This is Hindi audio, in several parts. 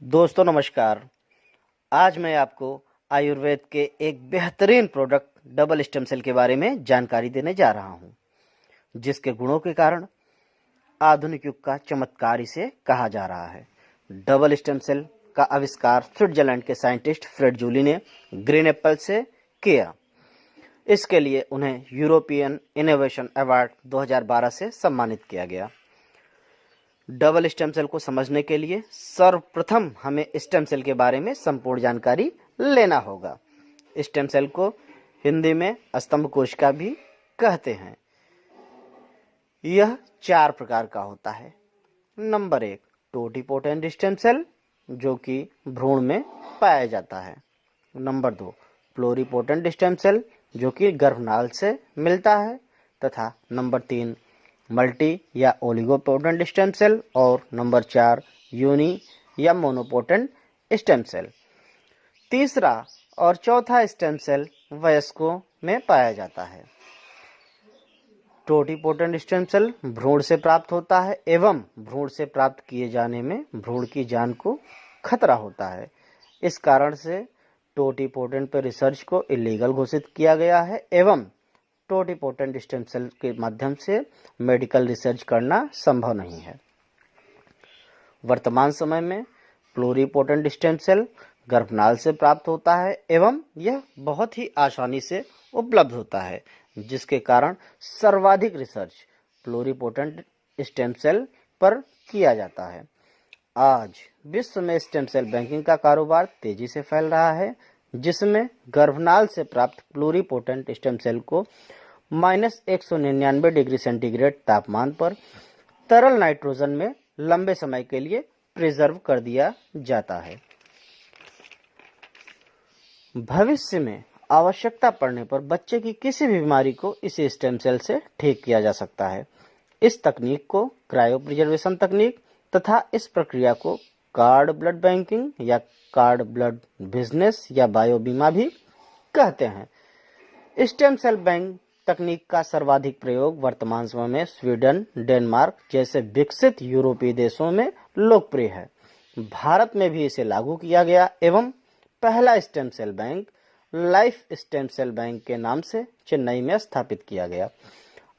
दोस्तों नमस्कार। आज मैं आपको आयुर्वेद के एक बेहतरीन प्रोडक्ट डबल स्टेम सेल के बारे में जानकारी देने जा रहा हूं, जिसके गुणों के कारण आधुनिक युग का चमत्कार इसे कहा जा रहा है। डबल स्टेम सेल का आविष्कार स्विट्जरलैंड के साइंटिस्ट फ्रेड जूली ने ग्रीन एप्पल से किया। इसके लिए उन्हें यूरोपियन इनोवेशन अवार्ड 2012 से सम्मानित किया गया। डबल स्टेम सेल को समझने के लिए सर्वप्रथम हमें स्टेम सेल के बारे में संपूर्ण जानकारी लेना होगा। स्टेम सेल को हिंदी में स्तंभ कोशिका भी कहते हैं। यह 4 प्रकार का होता है। नंबर 1, टोटिपोटेंट स्टेम सेल, जो कि भ्रूण में पाया जाता है। नंबर 2, प्लोरिपोटेंट स्टेम सेल, जो कि गर्भनाल से मिलता है। तथा नंबर 3, मल्टी या ओलिगोपोटेंट स्टेम सेल। और नंबर 4, यूनि या मोनोपोटेंट स्टेम सेल। तीसरा और चौथा स्टेम सेल वयस्कों में पाया जाता है। टोटिपोटेंट स्टेम सेल भ्रूण से प्राप्त होता है एवं भ्रूण से प्राप्त किए जाने में भ्रूण की जान को खतरा होता है। इस कारण से टोटिपोटेंट पर रिसर्च को इलीगल घोषित किया गया है एवं टोटिपोटेंट स्टेम सेल के माध्यम से मेडिकल रिसर्च करना संभव नहीं है। वर्तमान समय में प्लोरिपोटेंट स्टेम सेल गर्भनाल से प्राप्त होता है एवं यह बहुत ही आसानी से उपलब्ध होता है, जिसके कारण सर्वाधिक रिसर्च प्लोरिपोटेंट स्टेम सेल पर किया जाता है। आज विश्व में स्टेम सेल बैंकिंग का कारोबार तेजी से फैल रहा है, जिसमें गर्भनाल से प्राप्त प्लूरिपोटेंट स्टेम सेल को -199 डिग्री सेंटीग्रेड तापमान पर तरल नाइट्रोजन में लंबे समय के लिए प्रिजर्व कर दिया जाता है। भविष्य में आवश्यकता पड़ने पर बच्चे की किसी भी बीमारी को इस स्टेम सेल से ठीक किया जा सकता है। इस तकनीक को क्रायो प्रिजर्वेशन तकनीक तथा इस प्रक्रिया को कार्ड ब्लड बैंकिंग या कार्ड ब्लड बिजनेस या बायो बीमा भी कहते हैं। स्टेम सेल बैंक तकनीक का सर्वाधिक प्रयोग वर्तमान समय में स्वीडन, डेनमार्क जैसे विकसित यूरोपीय देशों में लोकप्रिय है। भारत में भी इसे लागू किया गया एवं पहला stem cell bank life stem cell bank के नाम से चेन्नई में स्थापित किया गया।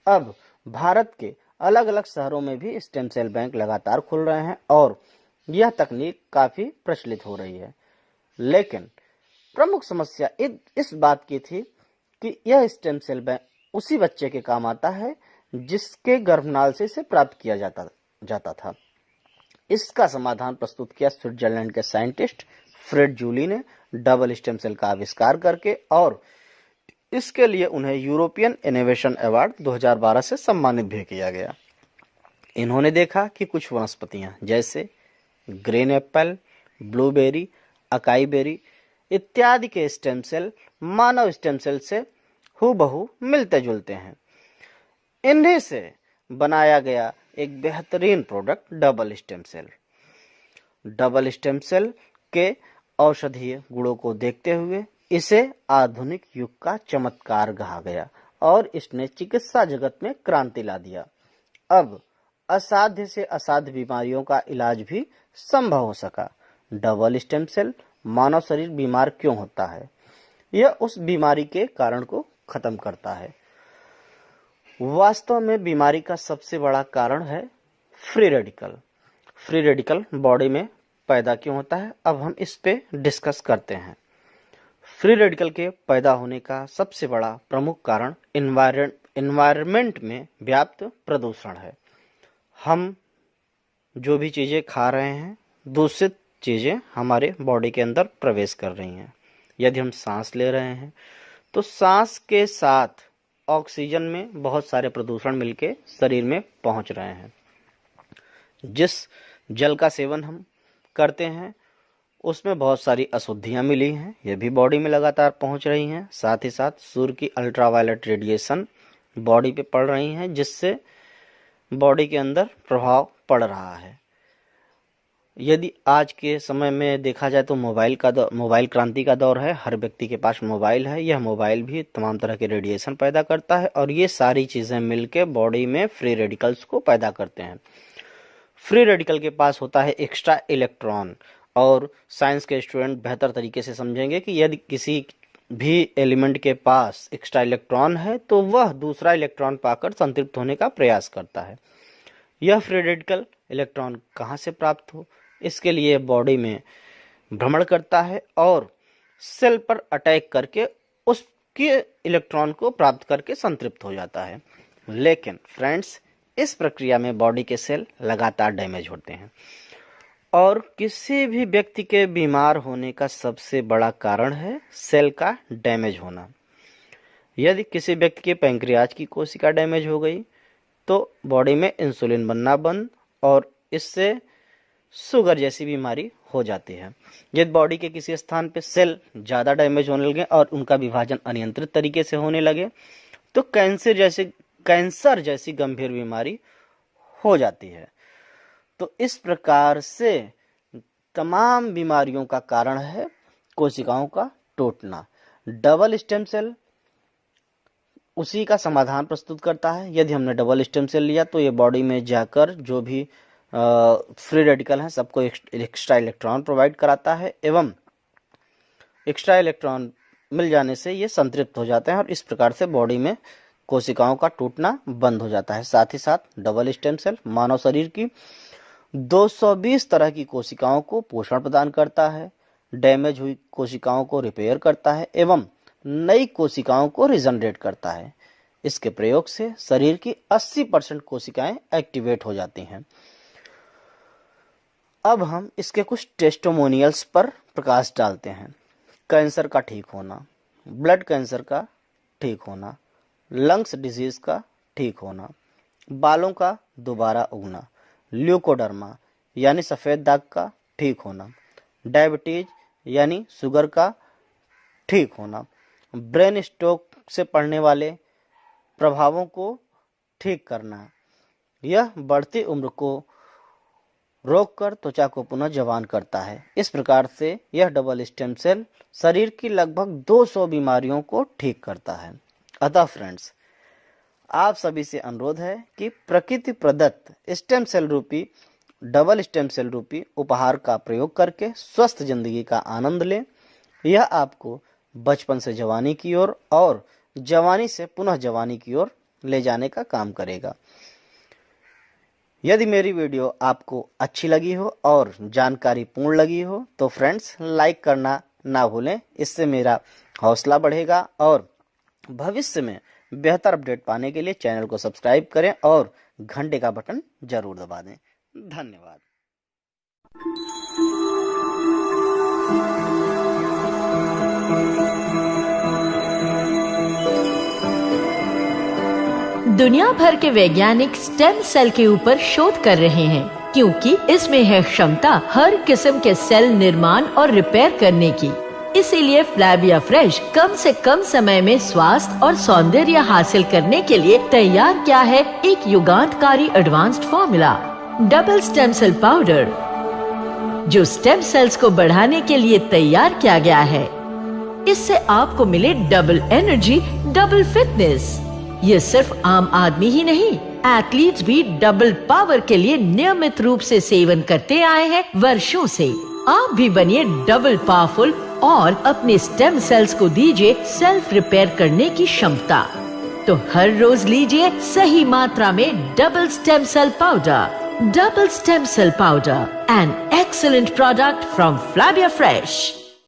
अब भारत के अलग अलग शहरों में भी स्टेम सेल बैंक लगातार खुल रहे हैं और यह तकनीक काफी प्रचलित हो रही है। लेकिन प्रमुख समस्या इस बात की थी कि यह स्टेम सेल बैंक उसी बच्चे के काम आता है जिसके गर्भनाल से इसे प्राप्त किया जाता था। इसका समाधान प्रस्तुत किया स्विट्जरलैंड के साइंटिस्ट फ्रेड जूली ने डबल स्टेम सेल का आविष्कार करके, और इसके लिए उन्हें यूरोपियन इनोवेशन अवार्ड 2012 से सम्मानित भी किया गया। इन्होंने देखा कि कुछ वनस्पतियां जैसे green apple, blueberry, acai berry इत्यादि के स्टेम सेल मानव स्टेम सेल से हूबहू मिलते जुलते हैं। इन्हीं से बनाया गया एक बेहतरीन product double stem cell. Double stem cell के औषधीय गुणों को देखते हुए इसे आधुनिक युग का चमत्कार कहा गया और इसने चिकित्सा जगत में क्रांति ला दिया। अब असाध्य से असाध्य बीमारियों का इलाज भी संभव हो सका। डबल स्टेम सेल मानव शरीर बीमार क्यों होता है, यह उस बीमारी के कारण को खत्म करता है। वास्तव में बीमारी का सबसे बड़ा कारण है free radical. Free radical body में पैदा क्यों होता है, अब हम इस पे डिस्कस करते हैं। फ्री रेडिकल के पैदा होने का सबसे बड़ा प्रमुख कारण एनवायरनमेंट में व्याप्त प्रदूषण है। हम जो भी चीज़ें खा रहे हैं, दूषित चीज़ें हमारे बॉडी के अंदर प्रवेश कर रही हैं। यदि हम सांस ले रहे हैं तो सांस के साथ ऑक्सीजन में बहुत सारे प्रदूषण मिलके शरीर में पहुंच रहे हैं। जिस जल का सेवन हम करते हैं उसमें बहुत सारी अशुद्धियां मिली हैं, ये भी बॉडी में लगातार पहुंच रही हैं। साथ ही साथ सूर्य की अल्ट्रावायलेट रेडिएशन बॉडी पे पड़ रही हैं, जिससे बॉडी के अंदर प्रभाव पड़ रहा है। यदि आज के समय में देखा जाए तो मोबाइल क्रांति का दौर है। हर व्यक्ति के पास मोबाइल है। यह मोबाइल भी तमाम तरह के रेडिएशन पैदा करता है और ये सारी चीज़ें मिलके बॉडी में फ्री रेडिकल्स को पैदा करते हैं। फ्री रेडिकल के पास होता है एक्स्ट्रा इलेक्ट्रॉन और साइंस के स्टूडेंट बेहतर तरीके से समझेंगे कि यदि किसी भी एलिमेंट के पास एक्स्ट्रा इलेक्ट्रॉन है तो वह दूसरा इलेक्ट्रॉन पाकर संतृप्त होने का प्रयास करता है। यह फ्री रेडिकल इलेक्ट्रॉन कहाँ से प्राप्त हो, इसके लिए बॉडी में भ्रमण करता है और सेल पर अटैक करके उसके इलेक्ट्रॉन को प्राप्त करके संतृप्त हो जाता है। लेकिन फ्रेंड्स, इस प्रक्रिया में बॉडी के सेल लगातार डैमेज होते हैं और किसी भी व्यक्ति के बीमार होने का सबसे बड़ा कारण है सेल का डैमेज होना। यदि किसी व्यक्ति के पैंक्रियाज की कोशिका डैमेज हो गई तो बॉडी में इंसुलिन बनना बंद और इससे शुगर जैसी बीमारी हो जाती है। यदि बॉडी के किसी स्थान पे सेल ज़्यादा डैमेज होने लगे और उनका विभाजन अनियंत्रित तरीके से होने लगे तो कैंसर जैसी गंभीर बीमारी हो जाती है। तो इस प्रकार से तमाम बीमारियों का कारण है कोशिकाओं का टूटना। डबल स्टेम सेल उसी का समाधान प्रस्तुत करता है। यदि हमने डबल स्टेम सेल लिया तो ये बॉडी में जाकर जो भी फ्री रेडिकल हैं सबको एक्स्ट्रा इलेक्ट्रॉन प्रोवाइड कराता है एवं एक्स्ट्रा इलेक्ट्रॉन मिल जाने से ये संतृप्त हो जाते हैं और इस प्रकार से बॉडी में कोशिकाओं का टूटना बंद हो जाता है। साथ ही साथ डबल स्टेम सेल मानव शरीर की 220 तरह की कोशिकाओं को पोषण प्रदान करता है, डैमेज हुई कोशिकाओं को रिपेयर करता है एवं नई कोशिकाओं को रिजनरेट करता है। इसके प्रयोग से शरीर की 80% कोशिकाएं एक्टिवेट हो जाती हैं। अब हम इसके कुछ टेस्टिमोनियल्स पर प्रकाश डालते हैं। कैंसर का ठीक होना, ब्लड कैंसर का ठीक होना, लंग्स डिजीज का ठीक होना, बालों का दोबारा उगना, ल्यूकोडर्मा यानी सफ़ेद दाग का ठीक होना, डायबिटीज यानी शुगर का ठीक होना, ब्रेन स्ट्रोक से पड़ने वाले प्रभावों को ठीक करना, यह बढ़ती उम्र को रोककर त्वचा को पुनः जवान करता है। इस प्रकार से यह डबल स्टेम सेल शरीर की लगभग 200 बीमारियों को ठीक करता है। अतः फ्रेंड्स, आप सभी से अनुरोध है कि प्रकृति प्रदत्त स्टेम सेल रूपी डबल स्टेम सेल रूपी उपहार का प्रयोग करके स्वस्थ जिंदगी का आनंद लें। यह आपको बचपन से जवानी की ओर और जवानी से पुनः जवानी की ओर ले जाने का काम करेगा। यदि मेरी वीडियो आपको अच्छी लगी हो और जानकारी पूर्ण लगी हो तो फ्रेंड्स लाइक करना ना भूलें। इससे मेरा हौसला बढ़ेगा और भविष्य में बेहतर अपडेट पाने के लिए चैनल को सब्सक्राइब करें और घंटे का बटन जरूर दबा दें। धन्यवाद। दुनिया भर के वैज्ञानिक स्टेम सेल के ऊपर शोध कर रहे हैं क्योंकि इसमें है क्षमता हर किस्म के सेल निर्माण और रिपेयर करने की। इसीलिए फ्लैविया फ्रेश कम से कम समय में स्वास्थ्य और सौंदर्य हासिल करने के लिए तैयार किया है एक युगांतकारी advanced formula double stem cell powder, जो स्टेम सेल्स को बढ़ाने के लिए तैयार किया गया है। इससे आपको मिले डबल एनर्जी, डबल फिटनेस। ये सिर्फ आम आदमी ही नहीं, एथलीट्स भी डबल पावर के लिए नियमित रूप से सेवन करते आए हैं वर्षों से। आप भी बनिए डबल पावरफुल और अपने स्टेम सेल्स को दीजिए सेल्फ रिपेयर करने की क्षमता। तो हर रोज लीजिए सही मात्रा में double stem cell powder. Double Stem Cell Powder, an excellent product from Flavia Fresh.